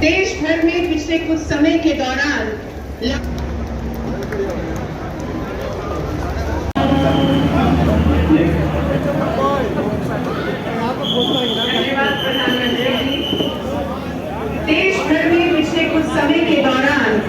देश भर में पिछले कुछ समय के दौरान देश भर में पिछले कुछ समय के दौरान